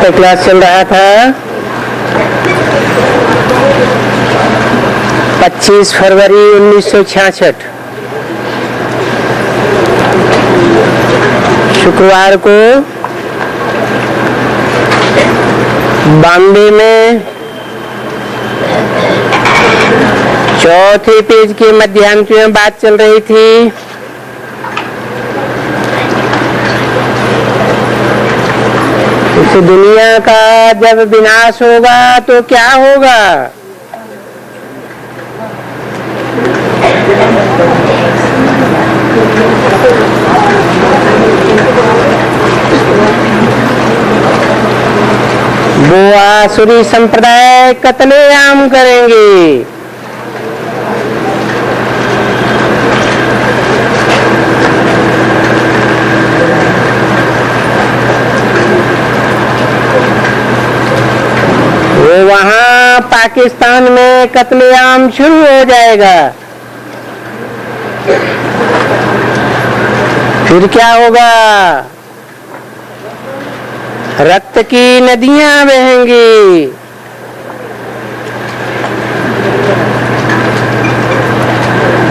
तो क्लास चल रहा था 25 फरवरी 1966 शुक्रवार को बॉम्बे में चौथे पेज के मध्यांश में बात चल रही थी। इस दुनिया का जब विनाश होगा तो क्या होगा? वो आसुरी संप्रदाय कत्लेआम करेंगे। वो वहां पाकिस्तान में कत्लेआम शुरू हो जाएगा। फिर क्या होगा? रक्त की नदियां बहेंगी।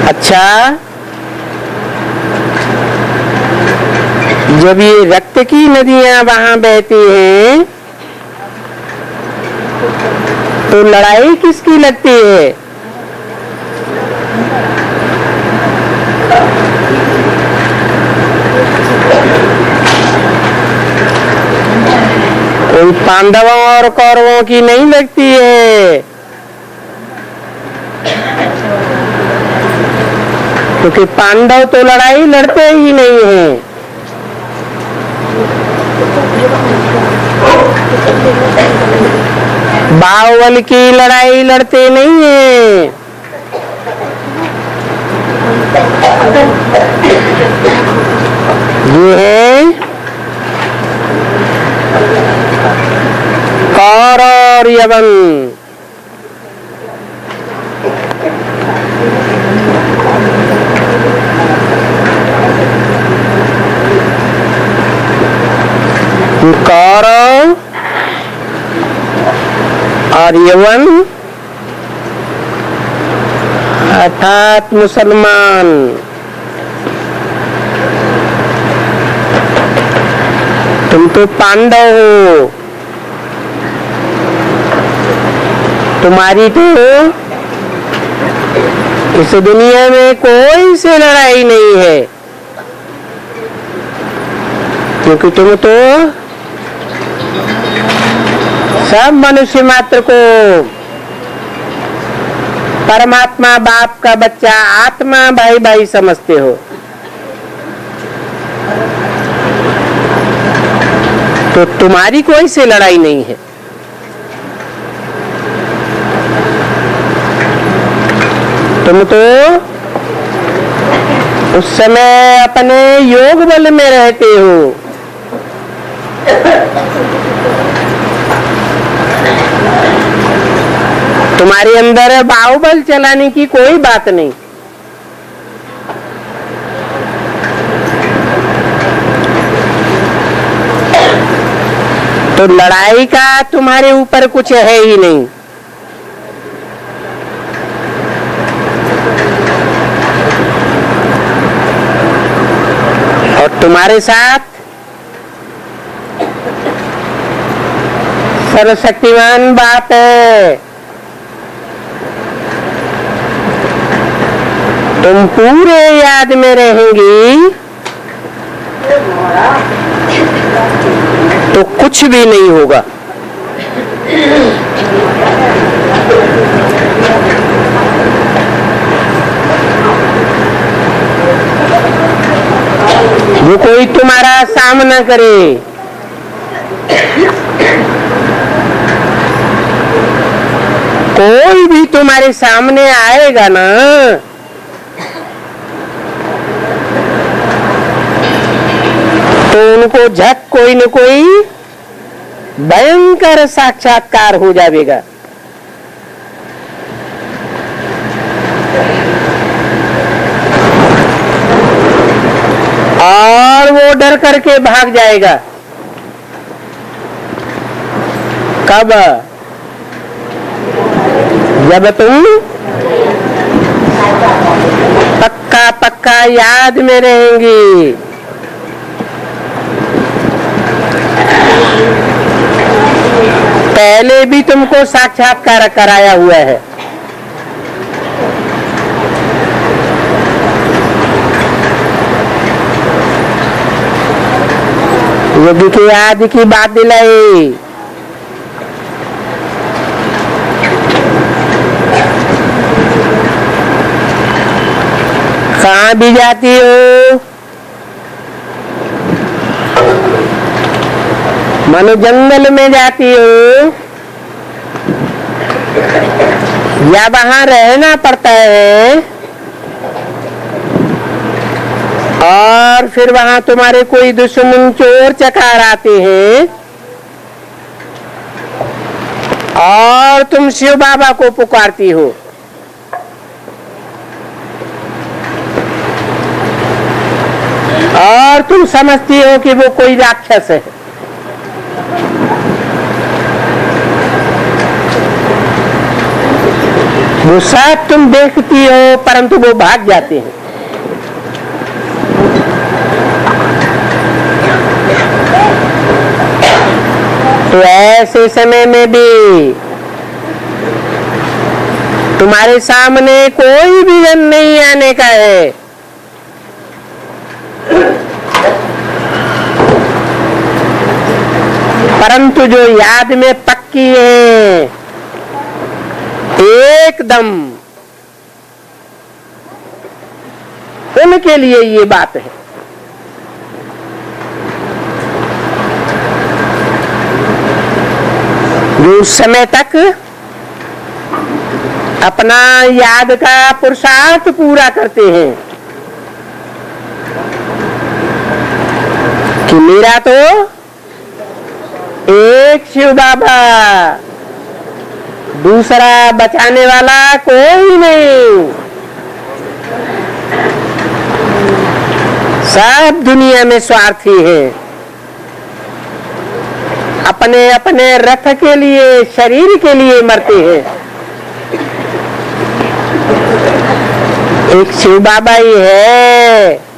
अच्छा, जब ये रक्त की नदियां वहां बहती हैं तो लड़ाई किसकी लगती है? कोई पांडवों और कौरवों की नहीं लगती है, क्योंकि पांडव तो लड़ाई लड़ते ही नहीं हैं। बाहुबल की लड़ाई लड़ते नहीं हैं। ये है कौर और यवन। कौरव और यवन अर्थात मुसलमान। तुम तो पांडव हो, तुम्हारी तो इस दुनिया में कोई से लड़ाई नहीं है, क्योंकि तुम तो सब मनुष्य मात्र को परमात्मा बाप का बच्चा आत्मा भाई भाई समझते हो। तो तुम्हारी कोई से लड़ाई नहीं है। तुम तो उस समय अपने योग बल में रहते हो। तुम्हारे अंदर बाहुबल चलाने की कोई बात नहीं। तो लड़ाई का तुम्हारे ऊपर कुछ है ही नहीं। और तुम्हारे साथ सर्वशक्तिमान बाप है। तुम पूरे याद में रहेंगी तो कुछ भी नहीं होगा। वो कोई तुम्हारा सामना करे, कोई भी तुम्हारे सामने आएगा ना, तो उनको झट कोई न कोई भयंकर साक्षात्कार हो जाएगा। और वो डर करके भाग जाएगा। कब? जब तुम पक्का पक्का याद में रहेंगी। पहले भी तुमको साक्षात्कार कराया हुआ है। योगी के आदि की बात दिलाई। कहाँ भी जाती हो, मानो जंगल में जाती हो या वहां रहना पड़ता है, और फिर वहां तुम्हारे कोई दुश्मन चोर चकार आते हैं और तुम शिव बाबा को पुकारती हो। और तुम समझती हो कि वो कोई राक्षस है। वो सब तुम देखती हो, परंतु वो भाग जाते हैं। तो ऐसे समय में भी तुम्हारे सामने कोई विघ्न नहीं आने का है। परंतु जो याद में पक्की है एकदम, उनके लिए ये बात है। जो उस समय तक अपना याद का पुरुषार्थ पूरा करते हैं कि मेरा तो एक शिव बाबा, दूसरा बचाने वाला कोई नहीं। सब दुनिया में स्वार्थी है, अपने अपने रथ के लिए, शरीर के लिए मरते हैं। एक शिव बाबा ही है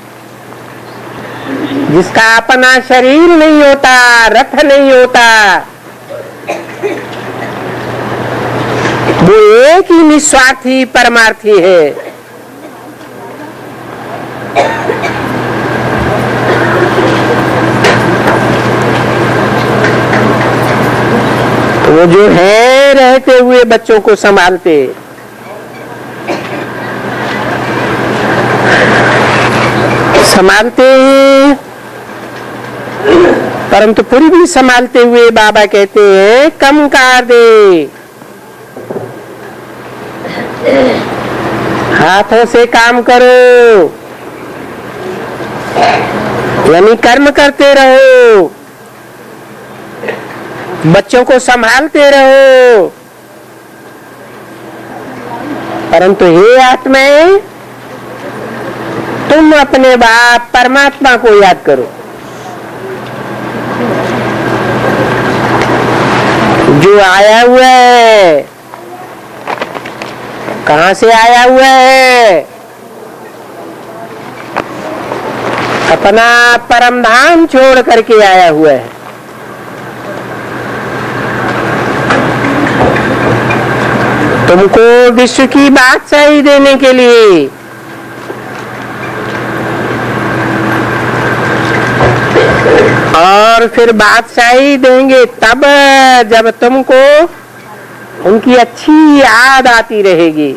जिसका अपना शरीर नहीं होता, रथ नहीं होता। वो एक ही निस्वार्थी परमार्थी है। वो जो है रहते हुए बच्चों को संभालते, संभालते हैं, परंतु फिर भी संभालते हुए बाबा कहते हैं कम कर दे, हाथों से काम करो, यानी कर्म करते रहो, बच्चों को संभालते रहो। परंतु हे आत्माएं, तुम अपने बाप परमात्मा को याद करो, जो आया हुआ है। कहां से आया हुआ है? अपना परम धाम छोड़ करके आया हुआ है। तुमको विश्व की बादशाही देने के लिए। और फिर बादशाही देंगे तब जब तुमको उनकी अच्छी याद आती रहेगी।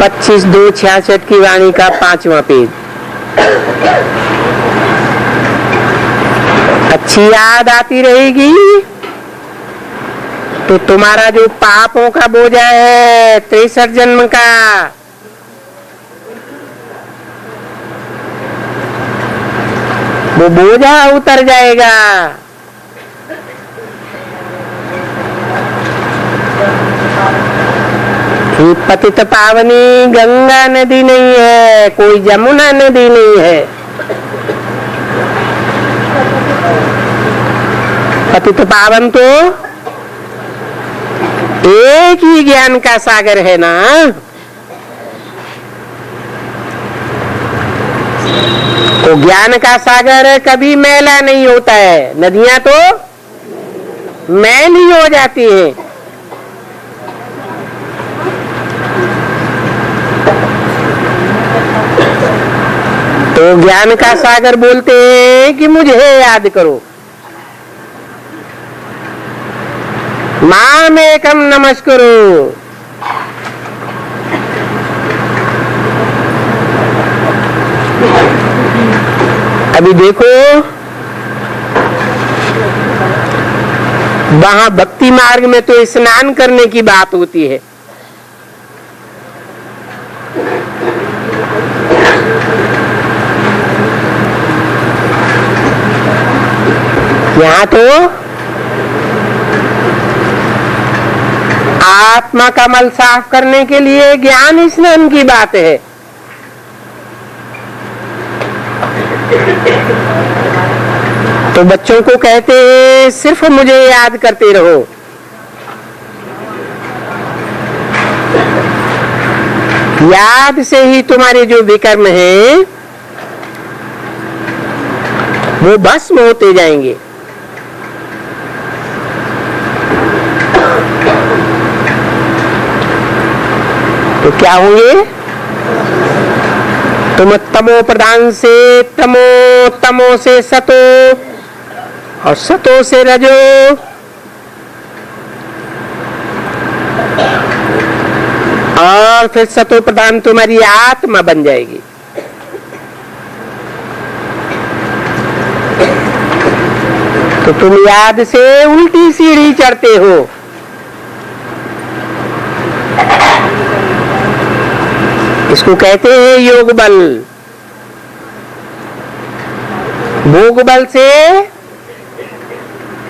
पच्चीस 2/66 की वाणी का 5वां पेज। अच्छी याद आती रहेगी तो तुम्हारा जो पापों का बोझा है 63 जन्म का, वो बोझा उतर जाएगा। ये पतित पावनी गंगा नदी नहीं है, कोई यमुना नदी नहीं है। पतित पावन तो एक ही ज्ञान का सागर है ना। तो ज्ञान का सागर कभी मैला नहीं होता है। नदियां तो मैली हो जाती हैं। तो ज्ञान का सागर बोलते हैं कि मुझे याद करो। माम एकम नमस्करो। अभी देखो वहां भक्ति मार्ग में तो स्नान करने की बात होती है। यहाँ तो आत्मा का मल साफ करने के लिए ज्ञान स्नान की बात है। तो बच्चों को कहते हैं सिर्फ मुझे याद करते रहो। याद से ही तुम्हारे जो विकर्म हैं वो भस्म होते जाएंगे। तो क्या होंगे? तुम तमो प्रधान से तमो, तमो से सतो और सतो से रजो, और फिर सतो प्रधान तुम्हारी आत्मा बन जाएगी। तो तुम याद से उल्टी सीढ़ी चढ़ते हो। इसको कहते हैं योग बल। भोग बल से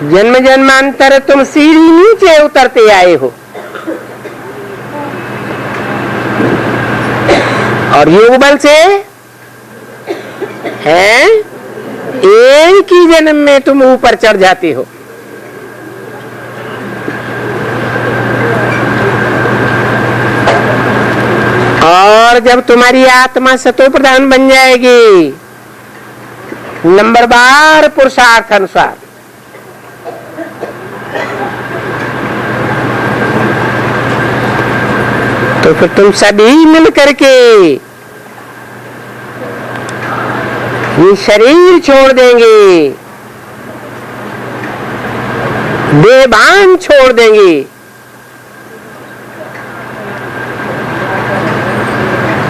जन्म जन्मांतर तुम सीढ़ी नीचे उतरते आए हो, और योग बल से हैं एक ही जन्म में तुम ऊपर चढ़ जाते हो। और जब तुम्हारी आत्मा सतो प्रधान बन जाएगी नंबरवार पुरुषार्थ अनुसार, तो फिर तुम सभी मिल करके ये शरीर छोड़ देंगे, देहभान छोड़ देंगे,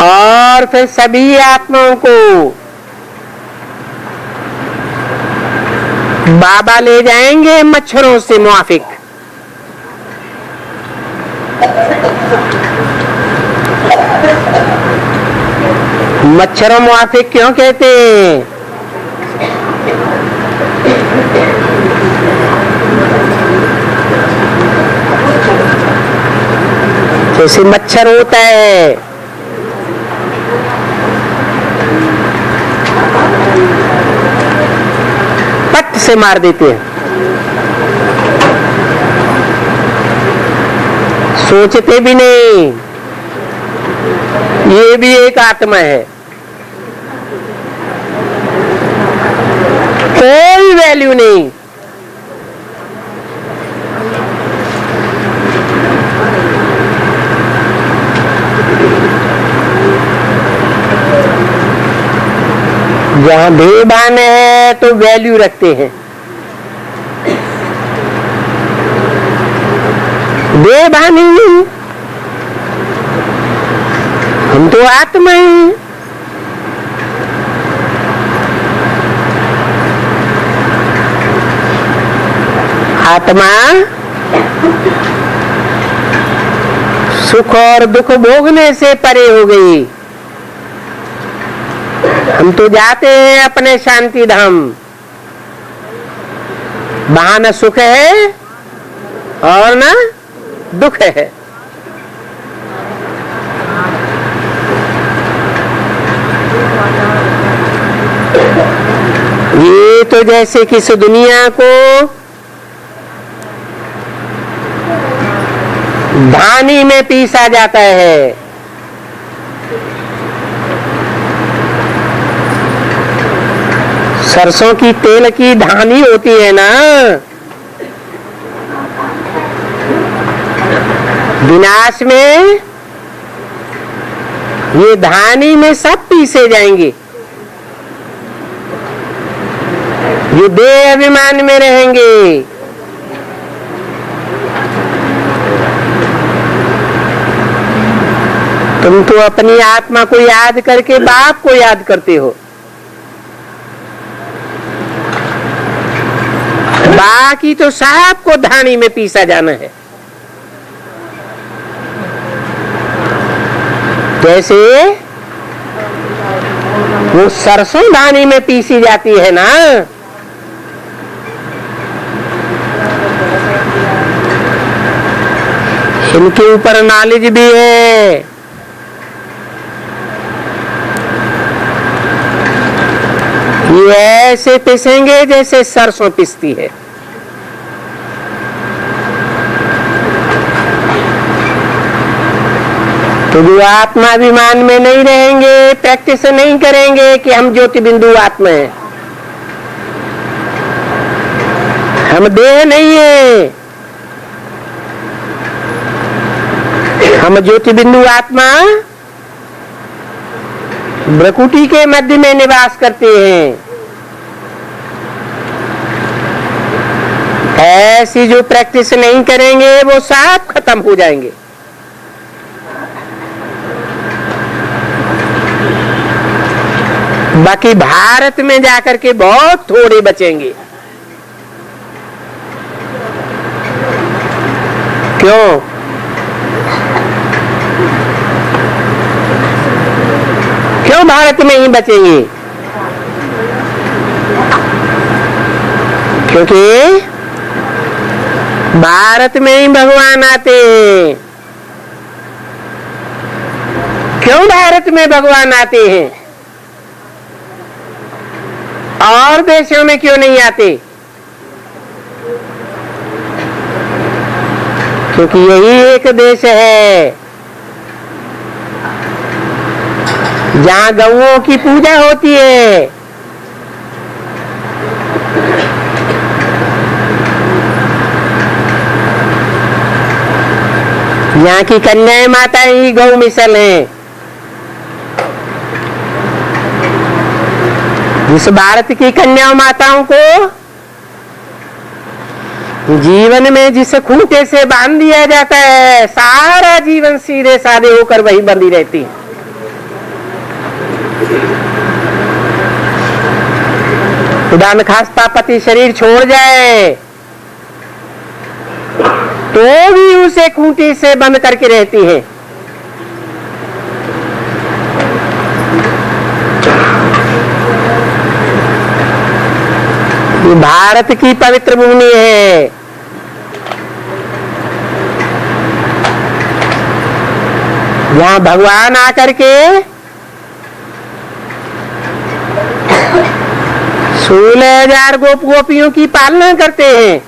और फिर सभी आत्माओं को बाबा ले जाएंगे मच्छरों से मुआफिक। मच्छरों मुआफिक क्यों कहते हैं? जैसे मच्छर होता है, पट से मार देते हैं, सोचते भी नहीं। ये भी एक आत्मा है, कोई वैल्यू नहीं। जहां बेईमान है तो वैल्यू रखते हैं, बेईमानी हम तो आत्मा हैं। आत्मा सुख और दुख भोगने से परे हो गई। हम तो जाते हैं अपने शांति धाम, वहां न सुख है और न दुख है। ये तो जैसे किस दुनिया को धानी में पीसा जाता है। सरसों की तेल की धानी होती है ना, विनाश में ये धानी में सब पीसे जाएंगे, ये देह अभिमान में रहेंगे। तुम तो अपनी आत्मा को याद करके बाप को याद करते हो, बाकी तो सबको धानी में पीसा जाना है। जैसे वो सरसों धानी में पीसी जाती है ना, इनके ऊपर नॉलेज भी है। ये ऐसे पिसेंगे जैसे सरसों पिसती है। तो जो आत्माभिमान में नहीं रहेंगे, प्रैक्टिस नहीं करेंगे कि हम ज्योति बिंदु आत्मा है, हम देह नहीं है, हम ज्योति बिंदु आत्मा भ्रकुटी के मध्य में निवास करते हैं। ऐसी जो प्रैक्टिस नहीं करेंगे वो सब खत्म हो जाएंगे। बाकी भारत में जाकर के बहुत थोड़े बचेंगे। क्यों? क्यों भारत में ही बचेंगे? क्योंकि भारत में ही भगवान आते हैं। क्यों भारत में भगवान आते हैं? और देशों में क्यों नहीं आते? क्योंकि यही एक देश है जहां गौओं की पूजा होती है, यहाँ की कन्याएं माता ही गौ मिसल हैं। जिस भारत की कन्या माताओं को जीवन में जिस खूंटे से बांध दिया जाता है, सारा जीवन सीधे साधे होकर वही बंधी रहती है। खुदा न खास्ता पति शरीर छोड़ जाए तो भी उसे खूंटी से बंद करके रहती है। ये भारत की पवित्र भूमि है। यहाँ भगवान आकर के 16,000 गोप गोपियों की पालना करते हैं।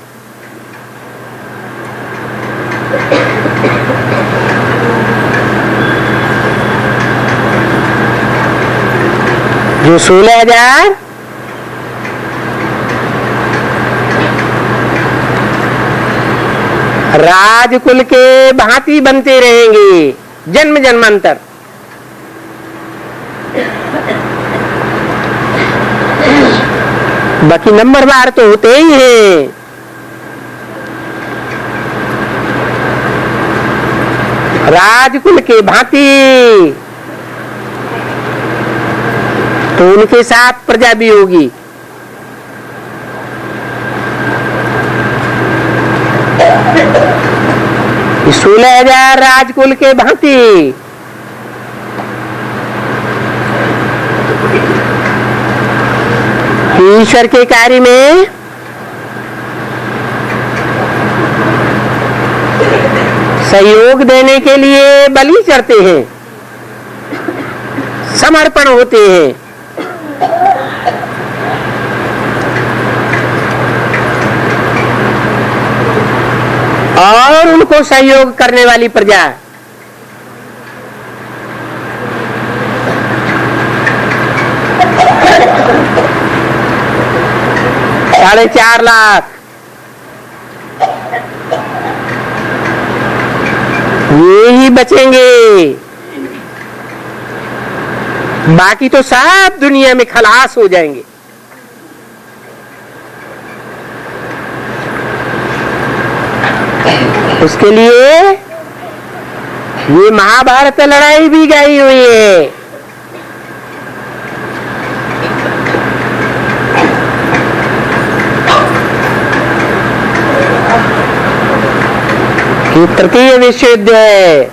जो 16,000 राजकुल के भांति बनते रहेंगे जन्म जन्मांतर। बाकी नंबरवार तो होते ही हैं। राजकुल के भांति तो उनके साथ प्रजा भी होगी। ये 16,000 राजकुल के भांति ईश्वर के कार्य में सहयोग देने के लिए बलि चढ़ते हैं, समर्पण होते हैं। और उनको सहयोग करने वाली प्रजा। साढ़े 4 लाख ये ही बचेंगे, बाकी तो सब दुनिया में खलास हो जाएंगे। उसके लिए ये महाभारत लड़ाई भी गई हुई है। ये तृतीय विश्व युद्ध है।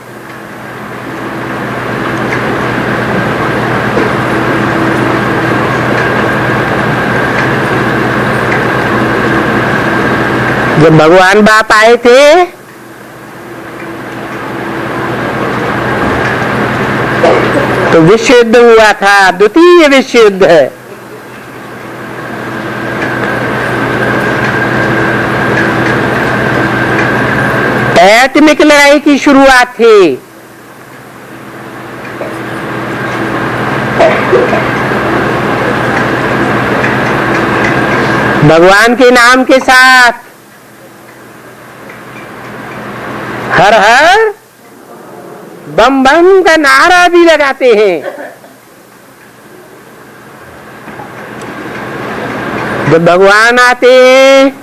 जब भगवान बाप आए थे तो विश्व युद्ध हुआ था, द्वितीय विश्व युद्ध है। एटॉमिक लड़ाई की शुरुआत थी। भगवान के नाम के साथ हर हर बम बम का नारा भी लगाते हैं। जब भगवान आते हैं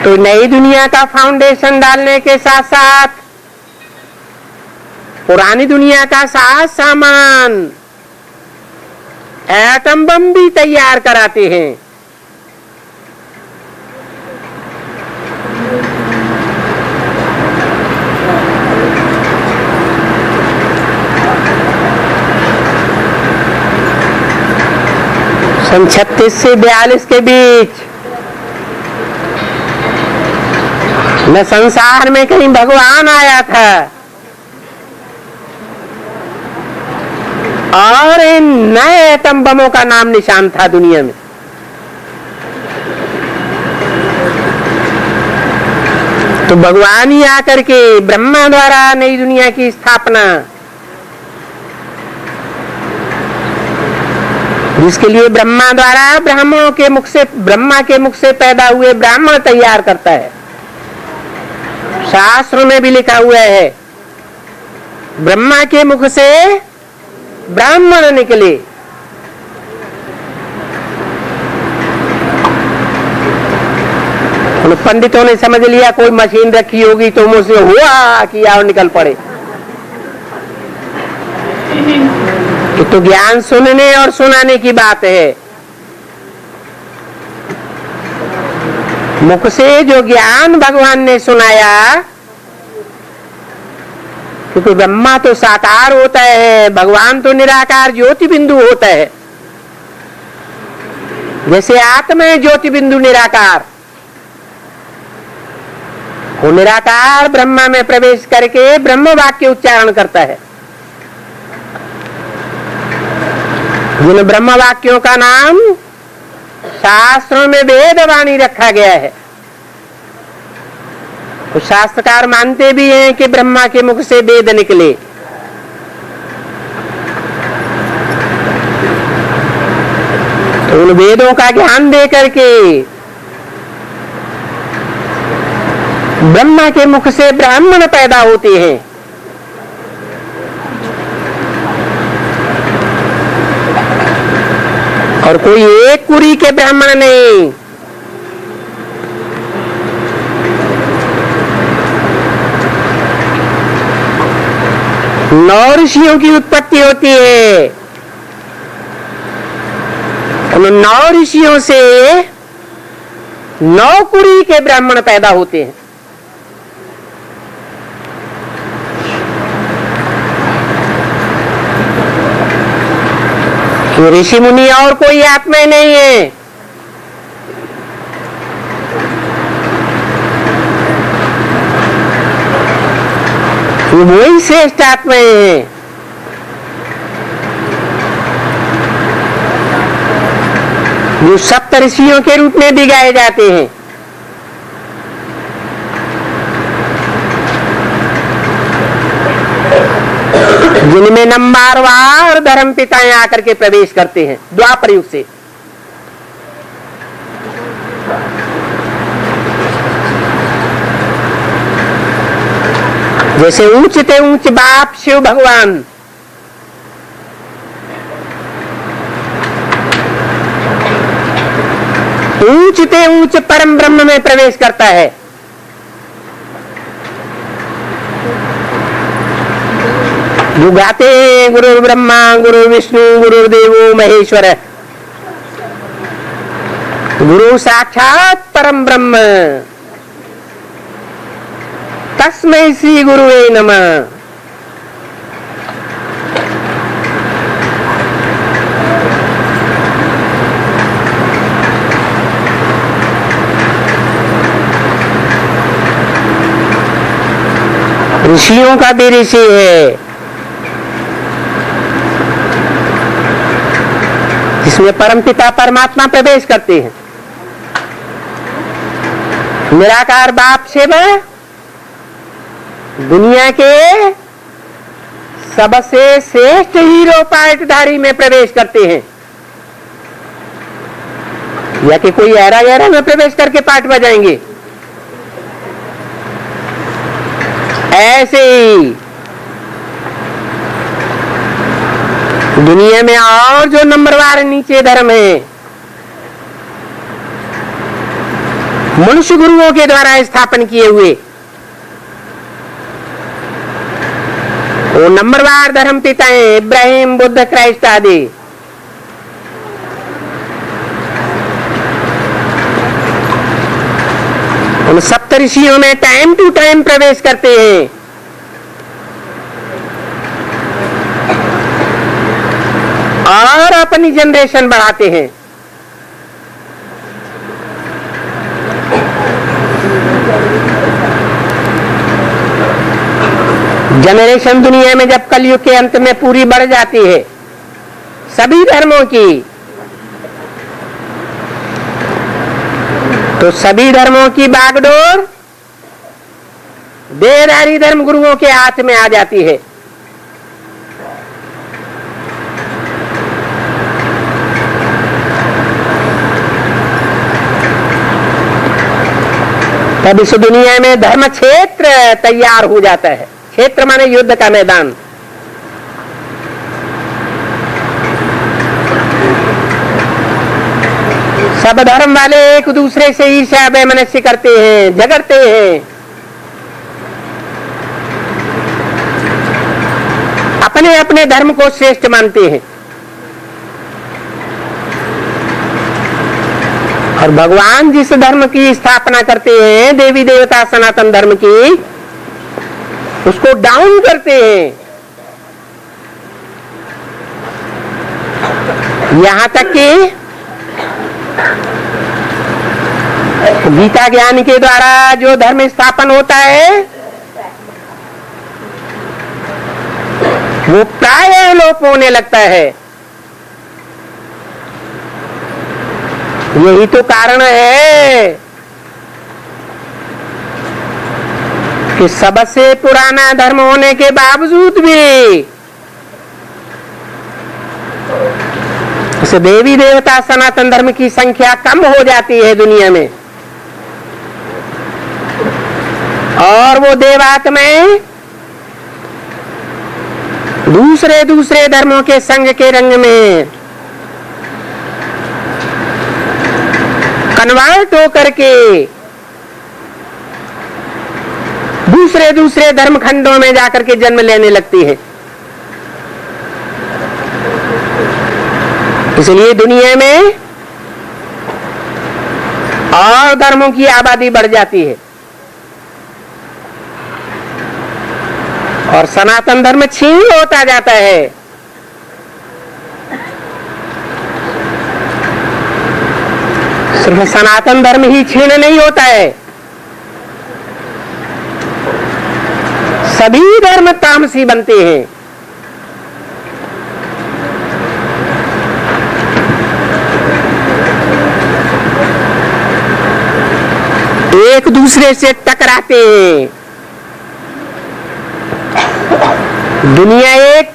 तो नई दुनिया का फाउंडेशन डालने के साथ साथ पुरानी दुनिया का साज सामान एटम बम भी तैयार कराते हैं। सन 36 से 42 के बीच न संसार में कहीं भगवान आया था और इन नए एटम बमों का नाम निशान था दुनिया में। तो भगवान ही आकर के ब्रह्मा द्वारा नई दुनिया की स्थापना, जिसके लिए ब्रह्मा द्वारा ब्राह्मणों के मुख से, ब्रह्मा के मुख से पैदा हुए ब्राह्मण तैयार करता है। शास्त्रों में भी लिखा हुआ है ब्रह्मा के मुख से ब्राह्मण निकले। उन पंडितों ने समझ लिया कोई मशीन रखी होगी तो मुझसे हुआ किया और निकल पड़े। तो ज्ञान सुनने और सुनाने की बात है। मुख से जो ज्ञान भगवान ने सुनाया, क्योंकि ब्रह्मा तो साकार होता है, भगवान तो निराकार ज्योति बिंदु होता है। जैसे आत्मा है ज्योति बिंदु निराकार, वो निराकार ब्रह्मा में प्रवेश करके ब्रह्म वाक्य उच्चारण करता है। जिन ब्रह्म वाक्यों का नाम शास्त्रों में वेद वाणी रखा गया है, तो शास्त्रकार मानते भी हैं कि ब्रह्मा के मुख से वेद निकले। तो उन वेदों का ज्ञान दे करके ब्रह्मा के मुख से ब्राह्मण पैदा होते हैं। और कोई एक कुरी के ब्राह्मण नहीं, नौ ऋषियों की उत्पत्ति होती है। उन 9 ऋषियों से 9 कुरी के ब्राह्मण पैदा होते हैं। ऋषि मुनि और कोई आत्मा नहीं है, ये वही श्रेष्ठ आत्माएं हैं। जो सप्त ऋषियों के रूप में भी गाए जाते हैं। जिनमें नंबरवार धर्म पिताएं आकर के प्रवेश करते हैं द्वापर युग से। जैसे ऊंचते ऊंच बाप शिव भगवान, ऊंचते ऊंच परम ब्रह्म में प्रवेश करता है। जो गाते हैं गुरु ब्रह्मा गुरु विष्णु गुरुदेवो महेश्वर, गुरु साक्षात परम ब्रह्म, तस्मै श्री गुरुवे नमः। ऋषियों का भी ऋषि है, जिसमें परमपिता परमात्मा प्रवेश करते हैं। निराकार बाप शिव दुनिया के सबसे श्रेष्ठ हीरो पार्टधारी में प्रवेश करते हैं, या कि कोई ऐरा गहरा में प्रवेश करके पाठ बजाएंगे। ऐसे ही दुनिया में और जो नंबरवार नीचे धर्म है, मनुष्य गुरुओं के द्वारा स्थापन किए हुए, वो नंबरवार धर्म पिता हैं इब्राहिम बुद्ध क्राइस्ट आदि। उन सप्तऋषियों में टाइम टू टाइम प्रवेश करते हैं। और अपनी जनरेशन बढ़ाते हैं। जनरेशन दुनिया में जब कलयुग के अंत में पूरी बढ़ जाती है सभी धर्मों की, तो सभी धर्मों की बागडोर देहधारी धर्म गुरुओं के हाथ में आ जाती है। तब इस दुनिया में धर्म क्षेत्र तैयार हो जाता है। क्षेत्र माने युद्ध का मैदान। सब धर्म वाले एक दूसरे से ईर्ष्या वैमनस्य करते हैं, झगड़ते हैं, अपने अपने धर्म को श्रेष्ठ मानते हैं। और भगवान जिस धर्म की स्थापना करते हैं, देवी देवता सनातन धर्म की, उसको डाउन करते हैं। यहां तक कि गीता ज्ञान के द्वारा जो धर्म स्थापन होता है वो प्राय लोप होने लगता है। यही तो कारण है कि सबसे पुराना धर्म होने के बावजूद भी इस देवी देवता सनातन धर्म की संख्या कम हो जाती है दुनिया में, और वो देवात्माएं दूसरे दूसरे धर्मों के संग के रंग में कन्वर्ट होकर के दूसरे दूसरे धर्म खंडों में जाकर के जन्म लेने लगती है। इसलिए दुनिया में और धर्मों की आबादी बढ़ जाती है और सनातन धर्म क्षीण होता जाता है। सिर्फ सनातन धर्म ही क्षीण नहीं होता है, सभी धर्म तामसी बनते हैं। एक दूसरे से टकराते हैं। दुनिया एक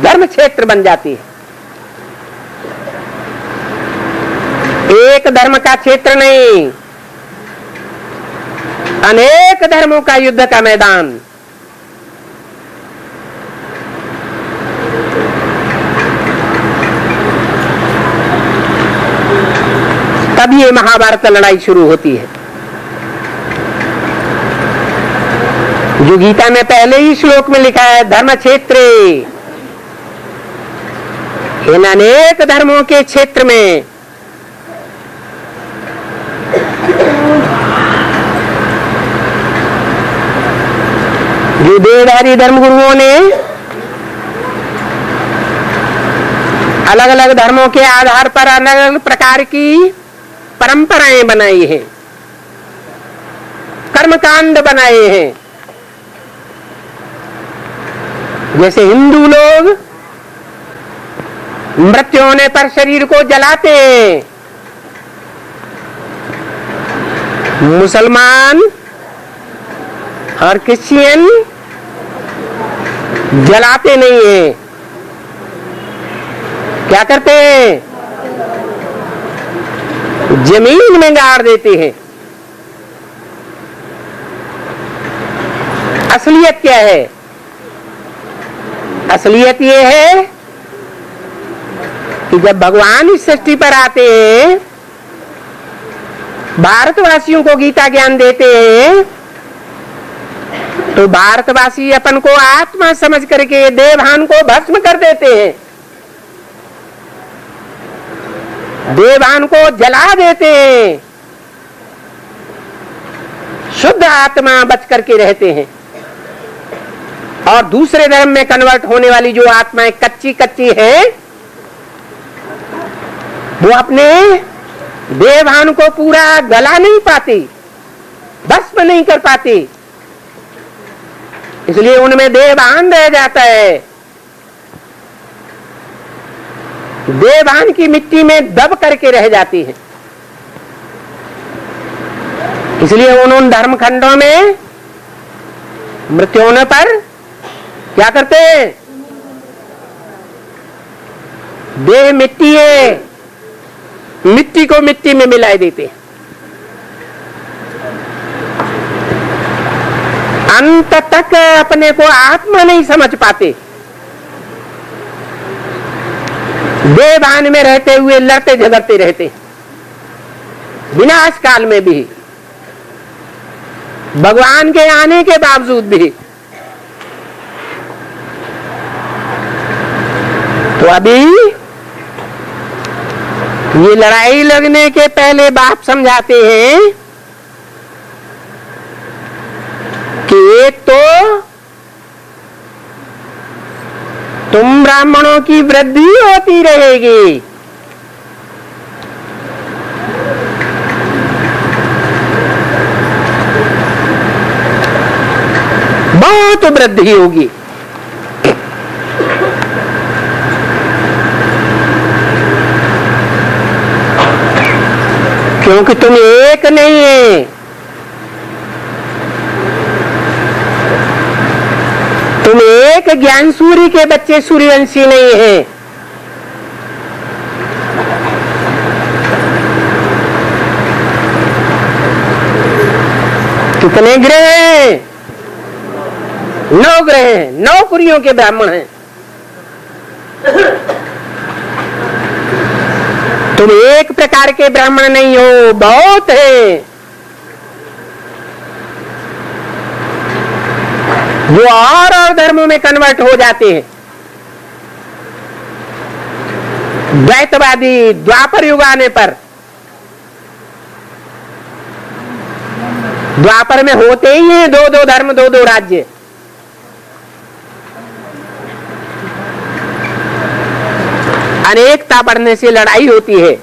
धर्म क्षेत्र बन जाती है, एक धर्म का क्षेत्र नहीं, अनेक धर्मों का युद्ध का मैदान। तब ये महाभारत लड़ाई शुरू होती है। जो गीता में पहले ही श्लोक में लिखा है, धर्म क्षेत्रे, इन अनेक धर्मों के क्षेत्र में जो देवधारी धर्मगुरुओं ने अलग अलग धर्मों के आधार पर अलग अलग प्रकार की परंपराएं बनाई हैं, कर्मकांड बनाए हैं। जैसे हिंदू लोग मृत्यु होने पर शरीर को जलाते हैं, मुसलमान और क्रिश्चियन जलाते नहीं हैं। क्या करते हैं? जमीन में गाड़ देते हैं। असलियत क्या है? असलियत ये है कि जब भगवान इस सृष्टि पर आते हैं, भारतवासियों को गीता ज्ञान देते हैं, तो भारतवासी अपन को आत्मा समझ करके देवभान को भस्म कर देते हैं, देवभान को जला देते हैं, शुद्ध आत्मा बच करके रहते हैं। और दूसरे धर्म में कन्वर्ट होने वाली जो आत्माएं कच्ची कच्ची हैं, वो अपने देवभान को पूरा गला नहीं पाती, भस्म नहीं कर पाती, इसलिए उनमें देवभान रह जाता है। देवभान की मिट्टी में दब करके रह जाती है। इसलिए उन धर्म खंडों में मृत्यु होने पर क्या करते हैं? देह मिट्टी है, मिट्टी को मिट्टी में मिलाए देते हैं। अंत तक अपने को आत्मा नहीं समझ पाते, देवभान में रहते हुए लड़ते झगड़ते रहते, विनाश काल में भी, भगवान के आने के बावजूद भी। तो अभी ये लड़ाई लगने के पहले बाप समझाते हैं कि एक तो तुम ब्राह्मणों की वृद्धि होती रहेगी, बहुत वृद्धि होगी। क्योंकि तुम एक नहीं है, तुम एक ज्ञान सूर्य के बच्चे सूर्यवंशी नहीं है। कितने ग्रह हैं? 9 ग्रह हैं, 9 कुरियों के ब्राह्मण हैं। तुम एक प्रकार के ब्राह्मण नहीं हो, बहुत है। वो और धर्मों में कन्वर्ट हो जाते हैं। द्वैतवादी द्वापर युग आने पर, द्वापर में होते ही हैं 2-2 धर्म, 2-2 राज्य। अनेकता बढ़ने से लड़ाई होती है,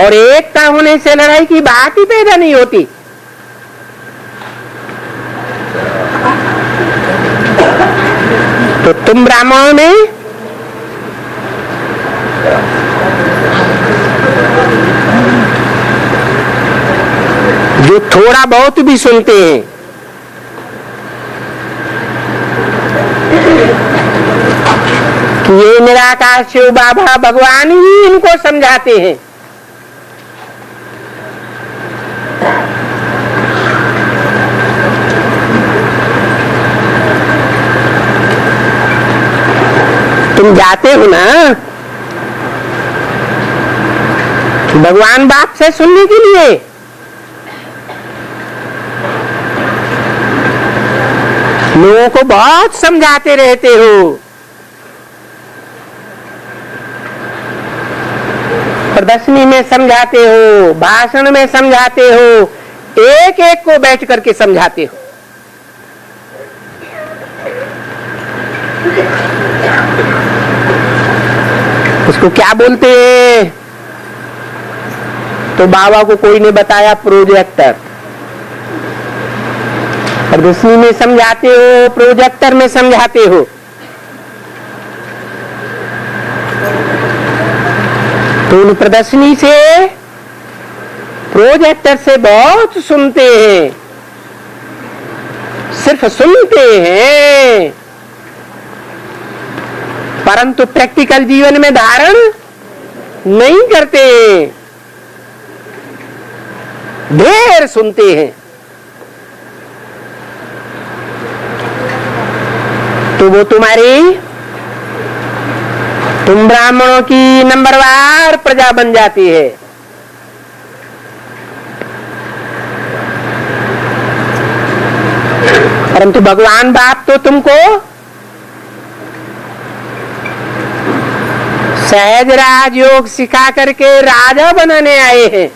और एकता होने से लड़ाई की बात ही पैदा नहीं होती। तो तुम ब्राह्मणों में जो थोड़ा बहुत भी सुनते हैं, ये निराकार शिव बाबा भगवान ही इनको समझाते हैं। तुम जाते हो ना भगवान बाप से सुनने के लिए, लोगों को बहुत समझाते रहते हो, प्रदर्शनी में समझाते हो, भाषण में समझाते हो, एक एक को बैठ करके समझाते हो। उसको क्या बोलते हैं? तो बाबा को कोई ने बताया प्रोजेक्टर। प्रदर्शनी में समझाते हो, प्रोजेक्टर में समझाते हो। तो उन प्रदर्शनी से, प्रोजेक्टर से बहुत सुनते हैं, सिर्फ सुनते हैं, परंतु प्रैक्टिकल जीवन में धारण नहीं करते। ढेर सुनते हैं। तो वो तुम ब्राह्मणों की नंबरवार प्रजा बन जाती है। परंतु भगवान बाप तो तुमको सहज राजयोग सिखा करके राजा बनाने आए हैं,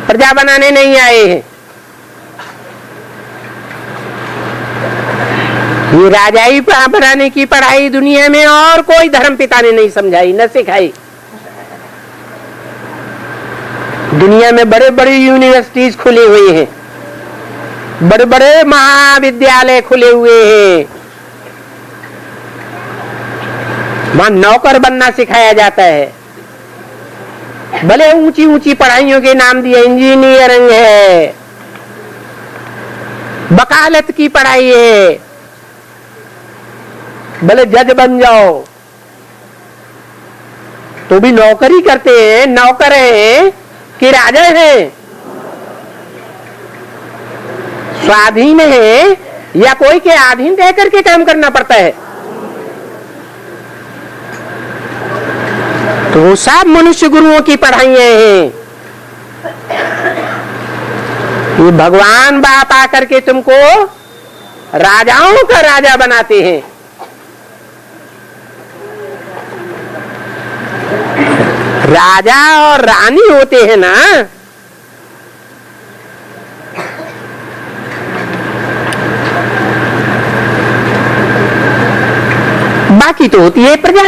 प्रजा बनाने नहीं आए हैं। ये राजाई बनाने की पढ़ाई दुनिया में और कोई धर्म पिता ने नहीं समझाई, न सिखाई। दुनिया में बड़े बड़े यूनिवर्सिटीज खुली हुई हैं, बड़े बड़े महाविद्यालय खुले हुए हैं, वहां नौकर बनना सिखाया जाता है। भले ऊंची ऊंची पढ़ाइयों के नाम दिए, इंजीनियरिंग है, वकालत की पढ़ाई है, भले जज बन जाओ, तो भी नौकरी करते हैं। नौकर हैं कि राजा हैं? स्वाधीन है या कोई के अधीन रह करके काम करना पड़ता है? तो वो सब मनुष्य गुरुओं की पढ़ाइयां हैं। ये भगवान बाप आकर के तुमको राजाओं का राजा बनाते हैं। राजा और रानी होते हैं ना, बाकी तो होती है प्रजा।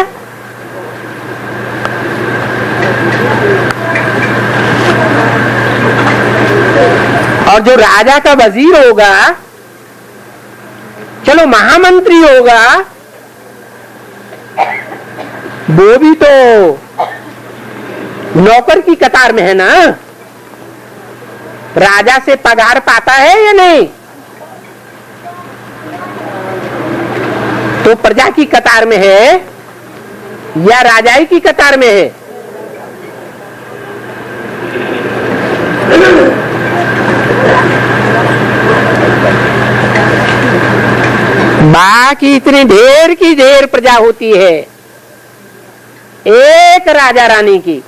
और जो राजा का वजीर होगा, चलो महामंत्री होगा, वो भी तो नौकर की कतार में है ना। राजा से पगार पाता है या नहीं? तो प्रजा की कतार में है या राजाई की कतार में है? बाकी इतनी ढेर की ढेर प्रजा होती है एक राजा रानी की।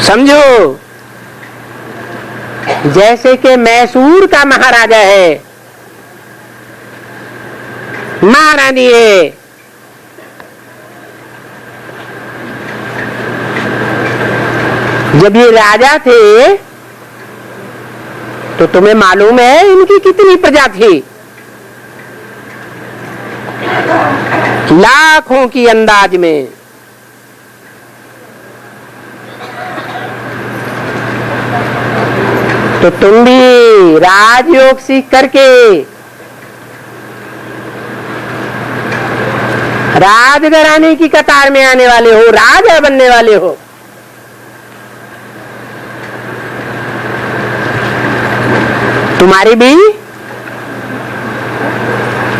समझो, जैसे कि मैसूर का महाराजा है, महारानी है, जब ये राजा थे तो तुम्हें मालूम है इनकी कितनी प्रजा थी? लाखों की अंदाज में। तो तुम भी राजयोग सीख करके राजघराने की कतार में आने वाले हो, राजा बनने वाले हो। तुम्हारी भी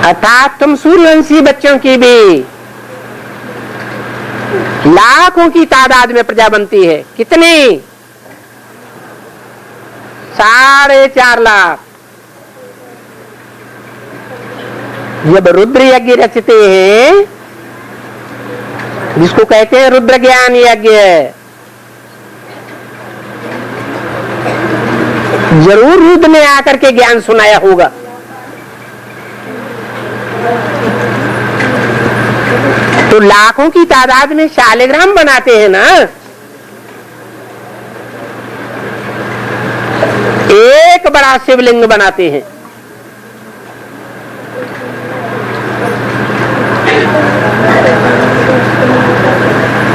अर्थात तुम सूर्यवंशी बच्चों की भी लाखों की तादाद में प्रजा बनती है। कितनी? 4.5 लाख। जब रुद्र यज्ञ रचते हैं, जिसको कहते हैं रुद्र ज्ञान यज्ञ, जरूर रुद्र ने आकर के ज्ञान सुनाया होगा। तो लाखों की तादाद में शालिग्राम बनाते हैं ना, एक बड़ा शिवलिंग बनाते हैं।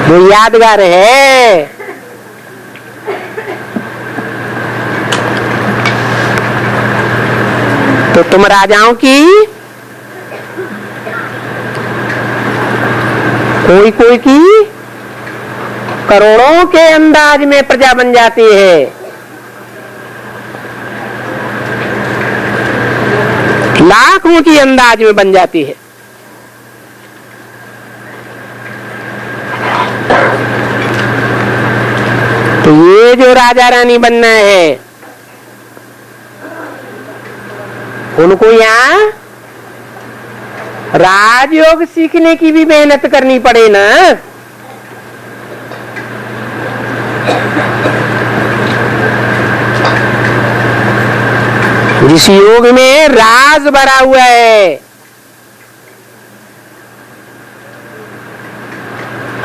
वो यादगार है। तो तुम राजाओं की कोई कोई की करोड़ों के अंदाज में प्रजा बन जाती है। लाखों की अंदाज में बन जाती है। तो ये जो राजा रानी बनना है, उनको यहां राजयोग सीखने की भी मेहनत करनी पड़े ना। जिस योग में राज भरा हुआ है,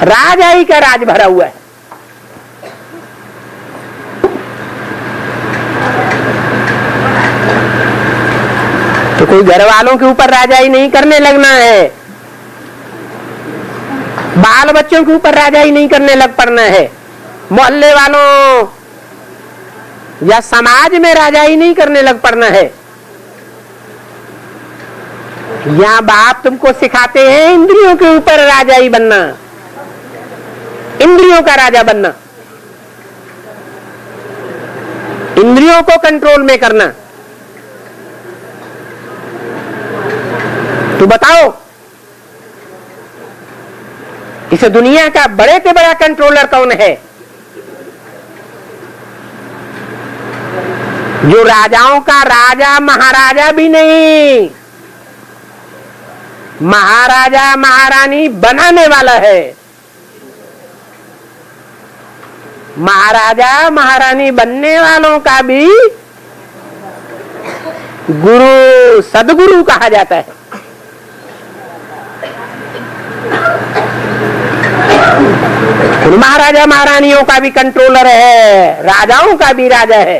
राजाई का राज भरा हुआ है। तो कोई घर वालों के ऊपर राजाई नहीं करने लगना है, बाल बच्चों के ऊपर राजाई नहीं करने लग पड़ना है, मोहल्ले वालों या समाज में राजाई नहीं करने लग पड़ना है। यहाँ बाप तुमको सिखाते हैं इंद्रियों के ऊपर राजाई बनना, इंद्रियों का राजा बनना, इंद्रियों को कंट्रोल में करना। तो बताओ, इस दुनिया का बड़े से बड़ा कंट्रोलर कौन है? जो राजाओं का राजा महाराजा भी नहीं, महाराजा महारानी बनाने वाला है। महाराजा महारानी बनने वालों का भी गुरु सदगुरु कहा जाता है। महाराजा महारानियों का भी कंट्रोलर है, राजाओं का भी राजा है।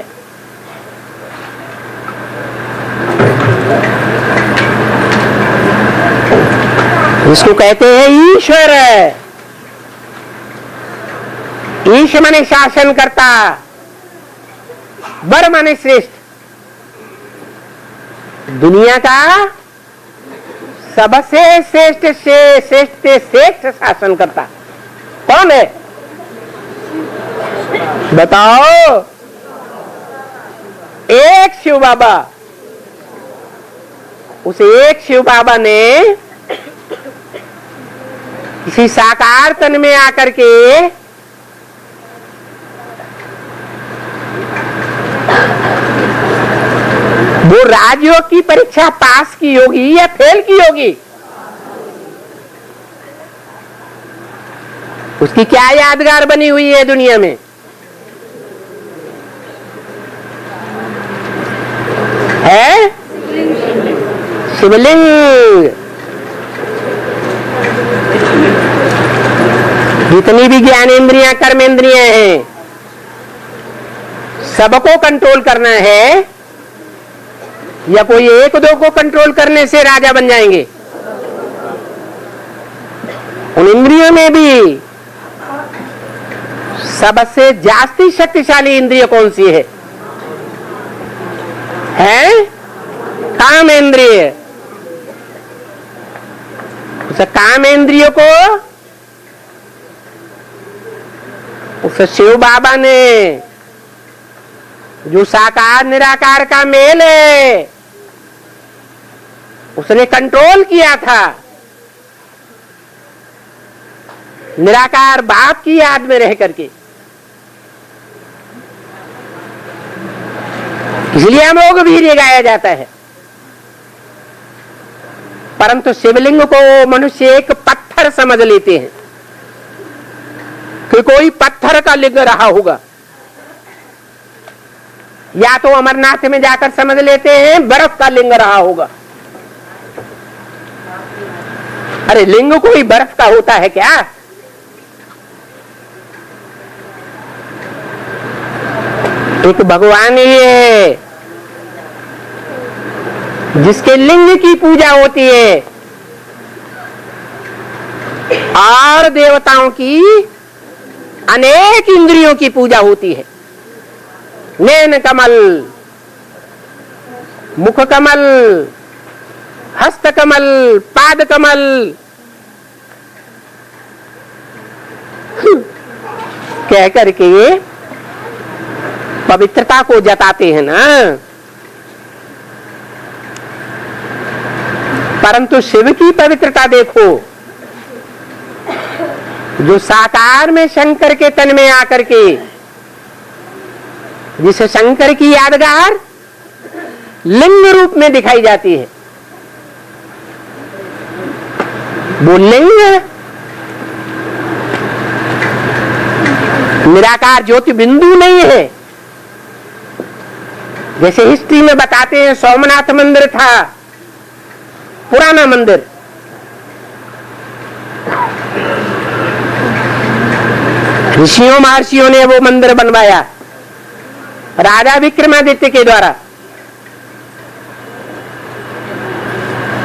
इसको कहते हैं ईश्वर। ईश माने शासन करता, वर माने श्रेष्ठ। दुनिया का सबसे श्रेष्ठ से श्रेष्ठ शासन करता कौन है? बताओ। एक शिव बाबा। उस एक शिव बाबा ने किसी साकार तन में आकर के वो राजयोग की परीक्षा पास की होगी या फेल की होगी? उसकी क्या यादगार बनी हुई है दुनिया में? है शिवलिंग। जितनी भी ज्ञानेंद्रियां कर्मेंद्रियां हैं, सबको कंट्रोल करना है या कोई एक दो को कंट्रोल करने से राजा बन जाएंगे? उन इंद्रियों में भी सबसे जास्ती शक्तिशाली इंद्रिय कौन सी है? काम इंद्रिय। उस काम इंद्रियों को उस शिव बाबा ने, जो साकार निराकार का मेल है, उसने कंट्रोल किया था, निराकार बाप की याद में रह करके। इसलिए अमोघ वीर्य गाया जाता है। परंतु शिवलिंग को मनुष्य एक पत्थर समझ लेते हैं कि कोई पत्थर का लिंग रहा होगा, या तो अमरनाथ में जाकर समझ लेते हैं बर्फ का लिंग रहा होगा। अरे लिंग कोई बर्फ का होता है क्या? एक भगवान ही है जिसके लिंग की पूजा होती है, और देवताओं की अनेक इंद्रियों की पूजा होती है। नैन कमल, मुख कमल, हस्त कमल, पाद कमल, कह करके पवित्रता को जताते हैं ना। परंतु शिव की पवित्रता देखो, जो साकार में शंकर के तन में आकर के, जिस शंकर की यादगार लिंग रूप में दिखाई जाती है, वो लिंग निराकार ज्योति बिंदु नहीं है। जैसे हिस्ट्री में बताते हैं, सोमनाथ मंदिर था, पुराना मंदिर, ऋषियों महर्षियों ने वो मंदिर बनवाया राजा विक्रमादित्य के द्वारा।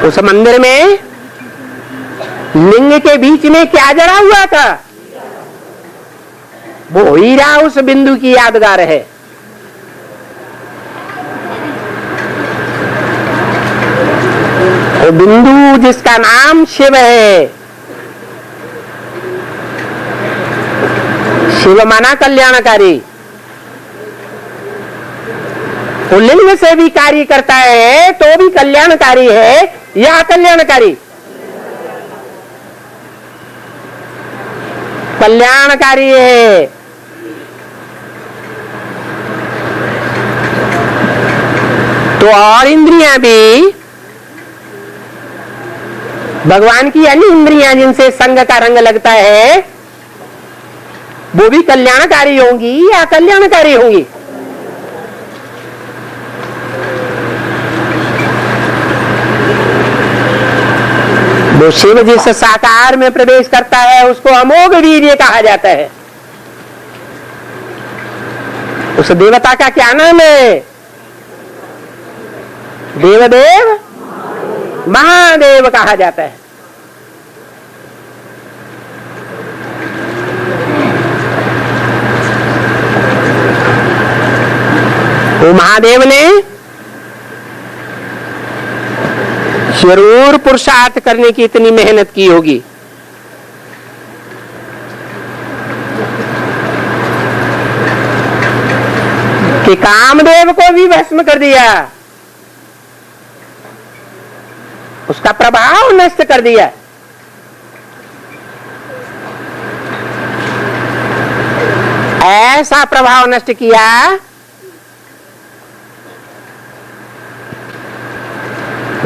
उस मंदिर में लिंग के बीच में क्या जड़ा हुआ था? वो हीरा उस बिंदु की यादगार है। वो बिंदु जिसका नाम शिव है। शिव माना कल्याणकारी। वो लिंग से भी कार्य करता है तो भी कल्याणकारी है या अकल्याणकारी? कल्याणकारी है। तो और इंद्रियां भी, भगवान की अन्य इंद्रियां जिनसे संग का रंग लगता है, वो भी कल्याणकारी होंगी या कल्याणकारी होंगी? वो शिव जिस साकार में प्रवेश करता है उसको अमोघ वीर्य कहा जाता है। उस देवता का क्या नाम है? देवदेव महादेव कहा जाता है। वो महादेव ने जरूर पुरुषार्थ करने की इतनी मेहनत की होगी कि कामदेव को भी भस्म कर दिया, उसका प्रभाव नष्ट कर दिया। ऐसा प्रभाव नष्ट किया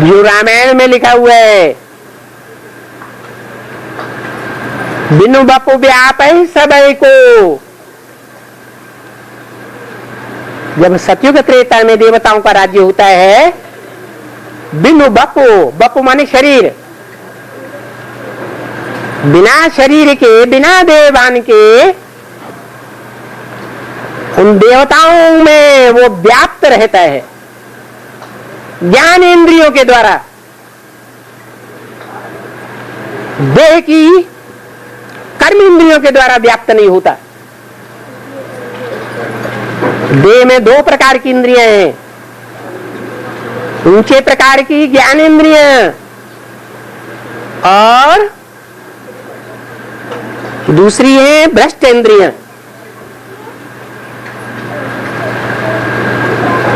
जो रामायण में लिखा हुआ है, बिनु बपु व्याप सबई को। जब सतयुग त्रेता में देवताओं का राज्य होता है, बिनु बपु, बपु माने शरीर, बिना शरीर के, बिना देवान के उन देवताओं में वो व्याप्त रहता है ज्ञान इंद्रियों के द्वारा। देह की कर्म इंद्रियों के द्वारा व्याप्त नहीं होता। देह में दो प्रकार की इंद्रियां हैं, ऊंचे प्रकार की ज्ञान इंद्रियां और दूसरी है भ्रष्ट इंद्रियां।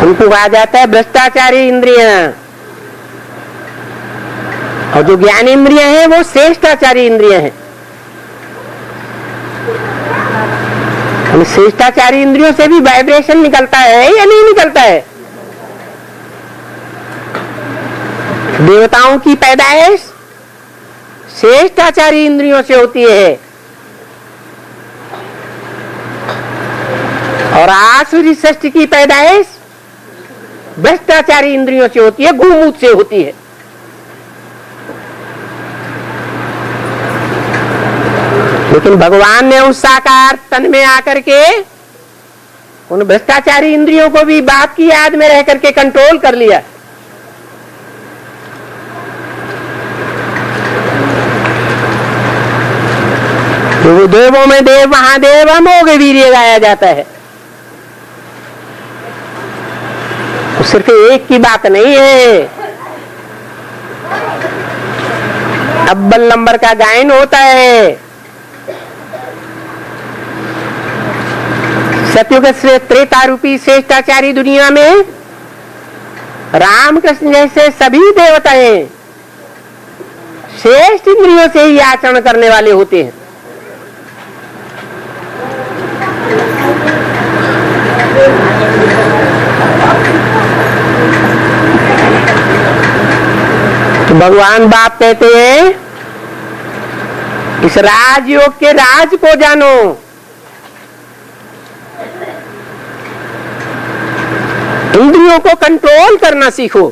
उनको कहा जाता है भ्रष्टाचारी इंद्रियां। और जो ज्ञान इंद्रियां हैं वो श्रेष्ठाचारी इंद्रियां हैं। श्रेष्ठाचारी इंद्रियों से भी वाइब्रेशन निकलता है या नहीं निकलता है? देवताओं की पैदाइश श्रेष्ठाचारी इंद्रियों से होती है और आसुरी सृष्टि की पैदाइश भ्रष्टाचारी इंद्रियों से होती है, गुमूत से होती है। लेकिन भगवान ने उस साकार तन में आकर के उन भ्रष्टाचारी इंद्रियों को भी बाप की याद में रह करके कंट्रोल कर लिया। तो वो देवों में देव महादेव अमोघ वीर्य गाया जाता है। तो सिर्फ एक की बात नहीं है, अव्वल नंबर का गायन होता है। सतयुग से त्रेता रूपी श्रेष्ठाचारी दुनिया में रामकृष्ण जैसे सभी देवताएं श्रेष्ठ इंद्रियों से ही आचरण करने वाले होते हैं। तो भगवान बाप कहते हैं इस राजयोग के राज को जानो। इंद्रियों को कंट्रोल करना सीखो।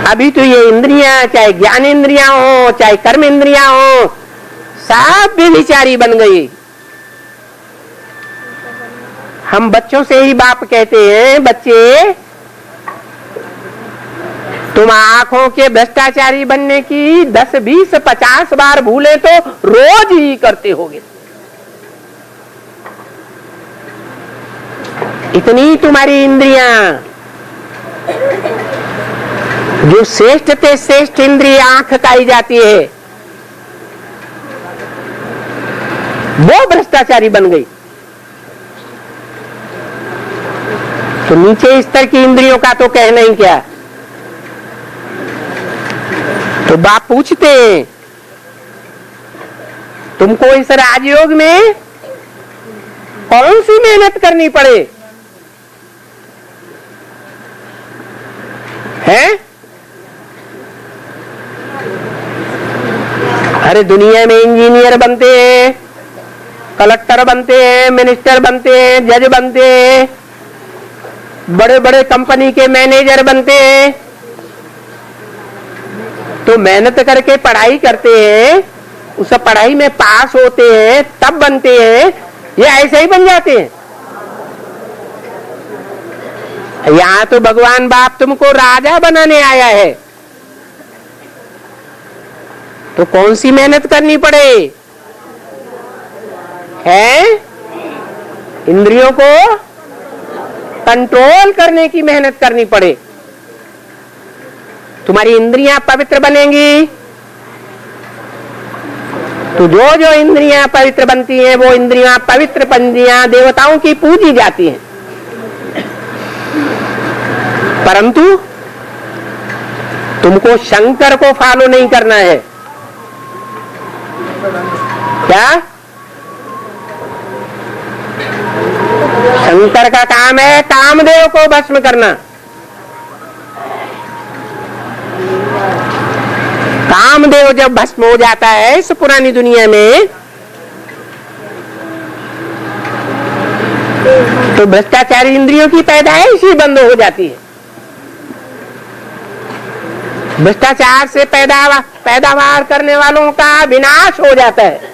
अभी तो ये इंद्रियां, चाहे ज्ञान इंद्रियां हो चाहे कर्म इंद्रियां हो, सब व्यभिचारी बन गई। हम बच्चों से ही बाप कहते हैं, बच्चे तुम आंखों के भ्रष्टाचारी बनने की 10, 20, 50 बार भूले तो रोज ही करते होगे। इतनी तुम्हारी इंद्रियां, जो श्रेष्ठ ते श्रेष्ठ इंद्रिय आंख खाई जाती है, वो भ्रष्टाचारी बन गई। तो नीचे स्तर की इंद्रियों का तो कहना ही क्या। तो बाप पूछते हैं तुमको इस राजयोग में कौन सी मेहनत करनी पड़े है? अरे दुनिया में इंजीनियर बनते हैं, कलेक्टर बनते हैं, मिनिस्टर बनते हैं, जज बनते हैं, बड़े बड़े कंपनी के मैनेजर बनते हैं। तो मेहनत करके पढ़ाई करते हैं, उस पढ़ाई में पास होते हैं, तब बनते हैं, ये ऐसे ही बन जाते हैं? यहाँ तो भगवान बाप तुमको राजा बनाने आया है। तो कौन सी मेहनत करनी पड़े है? इंद्रियों को कंट्रोल करने की मेहनत करनी पड़े। तुम्हारी इंद्रियां पवित्र बनेंगी तो जो जो इंद्रियां पवित्र बनती हैं वो इंद्रियां पवित्र पंजियां देवताओं की पूजी जाती हैं। परंतु तुमको शंकर को फॉलो नहीं करना है। क्या? शंकर का काम है कामदेव को भस्म करना। कामदेव जब भस्म हो जाता है इस पुरानी दुनिया में तो भ्रष्टाचारी इंद्रियों की पैदाइश ही बंद हो जाती है। भ्रष्टाचार से पैदावार करने वालों का विनाश हो जाता है।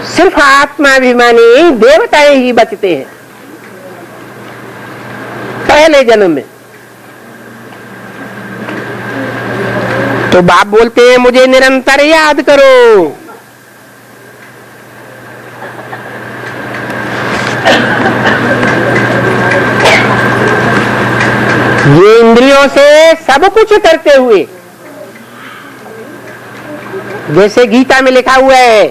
सिर्फ आत्माभिमानी देवताएं ही बचते हैं पहले जन्म में। तो बाप बोलते हैं मुझे निरंतर याद करो। ये इंद्रियों से सब कुछ करते हुए, जैसे गीता में लिखा हुआ है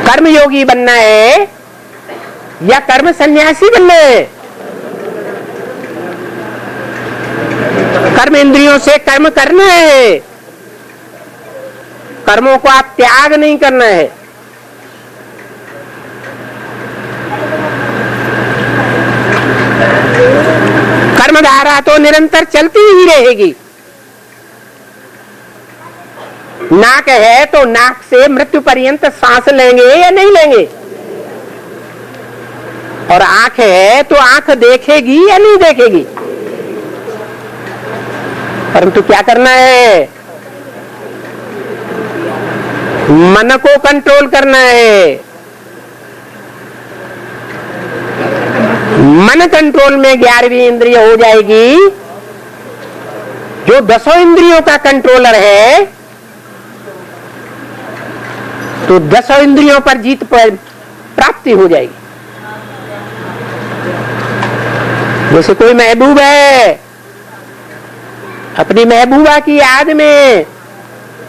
कर्मयोगी बनना है, या कर्म सन्यासी बनना है? कर्म इंद्रियों से कर्म करना है, कर्मों को आप त्याग नहीं करना है। कर्मधारा तो निरंतर चलती ही रहेगी। नाक है तो नाक से मृत्यु पर्यंत सांस लेंगे या नहीं लेंगे, और आंख है तो आंख देखेगी या नहीं देखेगी। परंतु क्या करना है? मन को कंट्रोल करना है। मन कंट्रोल में 11वीं इंद्रिय हो जाएगी। जो 10 इंद्रियों का कंट्रोलर है, तो 10 इंद्रियों पर जीत प्राप्ति हो जाएगी। जैसे कोई महबूब है, अपनी महबूबा की याद में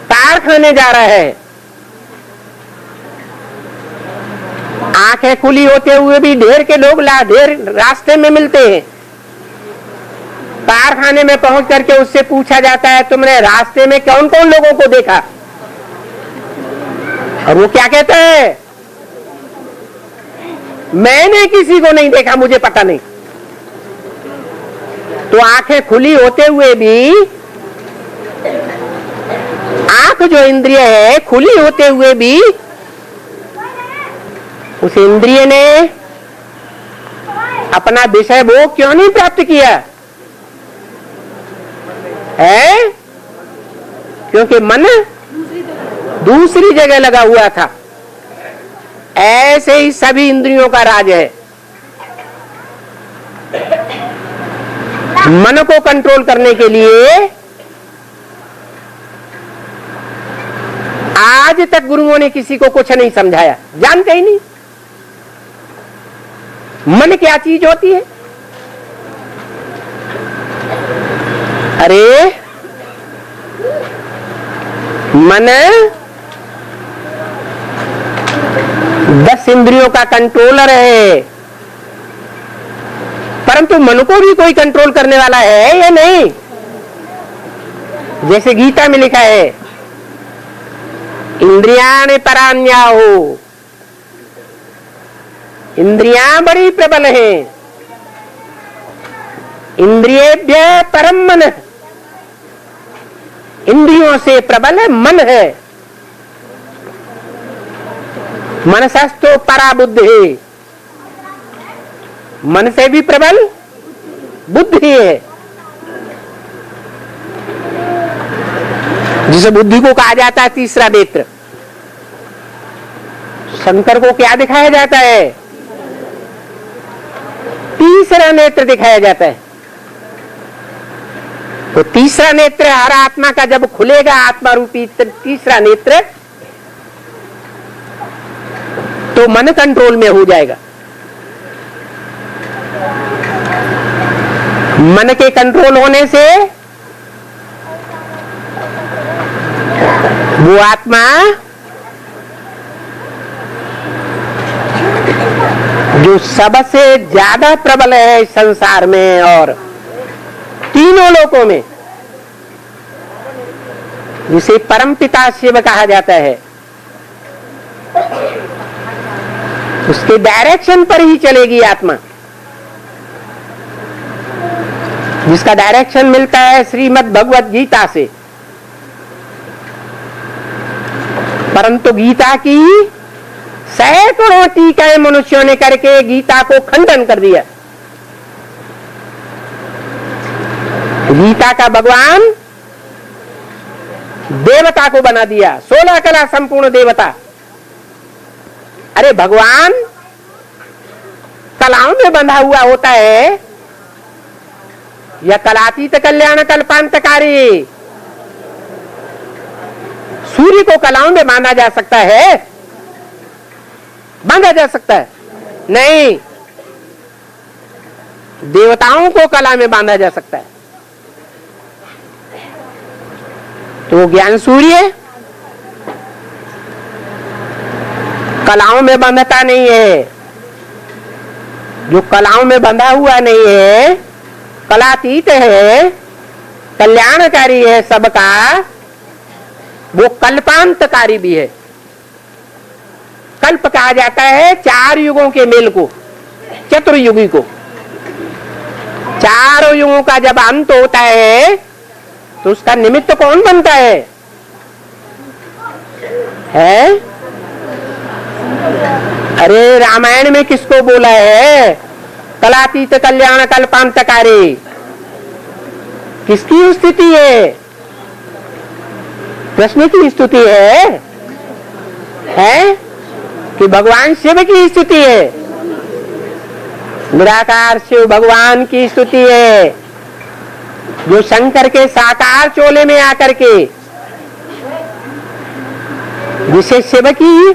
तार खाने जा रहा है, आंखें खुली होते हुए भी ढेर के लोग ढेर रास्ते में मिलते हैं। तार खाने में पहुंच करके उससे पूछा जाता है, तुमने रास्ते में कौन कौन लोगों को देखा? और वो क्या कहता है? मैंने किसी को नहीं देखा, मुझे पता नहीं। तो आंखें खुली होते हुए भी, आंख जो इंद्रिय है खुली होते हुए भी, उस इंद्रिय ने अपना विषय भोग क्यों नहीं प्राप्त किया है? क्योंकि मन दूसरी जगह लगा हुआ था। ऐसे ही सभी इंद्रियों का राज है। मन को कंट्रोल करने के लिए आज तक गुरुओं ने किसी को कुछ नहीं समझाया, जानते ही नहीं मन क्या चीज होती है। अरे मन 10 इंद्रियों का कंट्रोलर है, परंतु मन को भी कोई कंट्रोल करने वाला है या नहीं? जैसे गीता में लिखा है, इंद्रियाणि परान्याहु, इंद्रियां बड़ी प्रबल हैं, इंद्रियेभ्यः परम मन, इंद्रियों से प्रबल मन है। मनसस्तु परा बुद्धि, मन से भी प्रबल बुद्धि है। जिसे बुद्धि को कहा जाता है तीसरा नेत्र। शंकर को क्या दिखाया जाता है? तीसरा नेत्र दिखाया जाता है। तो तीसरा नेत्र हर आत्मा का जब खुलेगा, आत्मा रूपी तीसरा नेत्र, तो मन कंट्रोल में हो जाएगा। मन के कंट्रोल होने से वो आत्मा जो सबसे ज्यादा प्रबल है इस संसार में और तीनों लोकों में, जिसे परमपिता शिव कहा जाता है, उसके डायरेक्शन पर ही चलेगी आत्मा। जिसका डायरेक्शन मिलता है श्रीमद् भगवत गीता से। परंतु गीता की सैकड़ों टीकाएं मनुष्यों ने करके गीता को खंडन कर दिया। गीता का भगवान देवता को बना दिया, 16 कला संपूर्ण देवता। अरे भगवान कलाओं में बंधा हुआ होता है या कलातीत कल्याण कल्पांतकारी? सूर्य को कलाओं में बांधा जा सकता है? बांधा जा सकता है? नहीं। देवताओं को कला में बांधा जा सकता है। तो ज्ञान सूर्य कलाओं में बंधता नहीं है। जो कलाओं में बंधा हुआ नहीं है, कलातीत है, कल्याणकारी है सबका, वो कल्पांतकारी भी है। कल्प कहा जाता है 4 युगों के मेल को, चतुर्युगी को। 4 युगों का जब अंत होता है तो उसका निमित्त कौन बनता है? अरे रामायण में किसको बोला है? कलातीत कल्याण कल्पांतकारी। किसकी स्तुति है? कृष्ण की स्तुति है कि भगवान शिव की स्तुति है? निराकार शिव भगवान की स्तुति है, जो शंकर के साकार चोले में आकर के, जिसे शिव की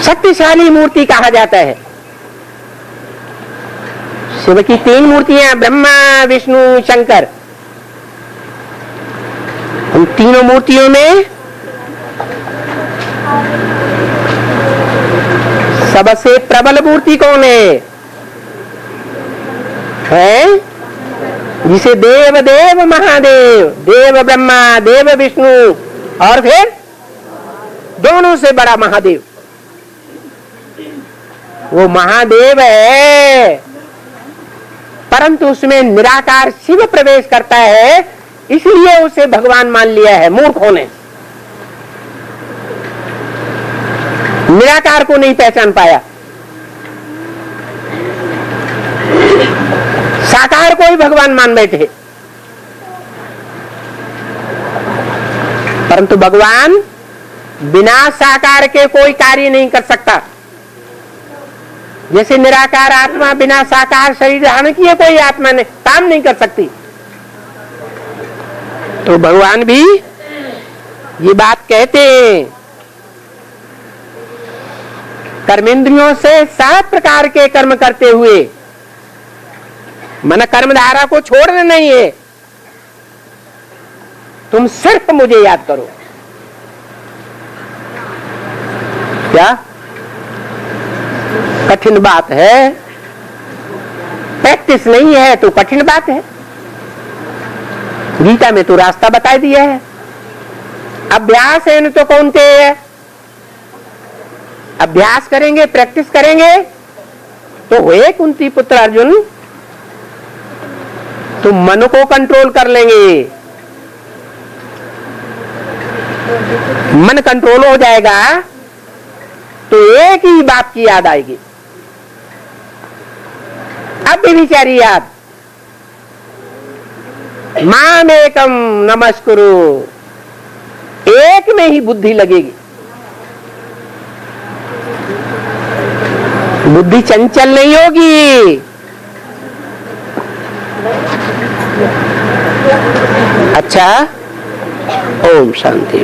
शक्तिशाली मूर्ति कहा जाता है। शिव की 3 मूर्तियां, ब्रह्मा विष्णु शंकर। उन तीनों मूर्तियों में सबसे प्रबल मूर्ति कौन है? जिसे देव देव महादेव, देव ब्रह्मा देव विष्णु, और फिर दोनों से बड़ा महादेव, वो महादेव है। परंतु उसमें निराकार शिव प्रवेश करता है, इसलिए उसे भगवान मान लिया है मूर्खों ने। निराकार को नहीं पहचान पाया, साकार को ही भगवान मान बैठे। परंतु भगवान बिना साकार के कोई कार्य नहीं कर सकता। जैसे निराकार आत्मा बिना साकार शरीर धारण किए कोई आत्मा ने काम नहीं कर सकती, तो भगवान भी ये बात कहते हैं। कर्मेंद्रियों से 7 प्रकार के कर्म करते हुए, मन कर्मधारा को छोड़ना नहीं है, तुम सिर्फ मुझे याद करो। क्या कठिन बात है? प्रैक्टिस नहीं है तो कठिन बात है। गीता में तो रास्ता बता दिया है। अभ्यास है न तो कौनते है। अभ्यास करेंगे, प्रैक्टिस करेंगे तो हुए कुंती पुत्र अर्जुन, तुम मन को कंट्रोल कर लेंगे। मन कंट्रोल हो जाएगा तो एक ही बात की याद आएगी, अब भी विचारी याद, मामेकम नमस्कुरु। एक में ही बुद्धि लगेगी। बुद्धि चंचल नहीं होगी। अच्छा, ओम शांति।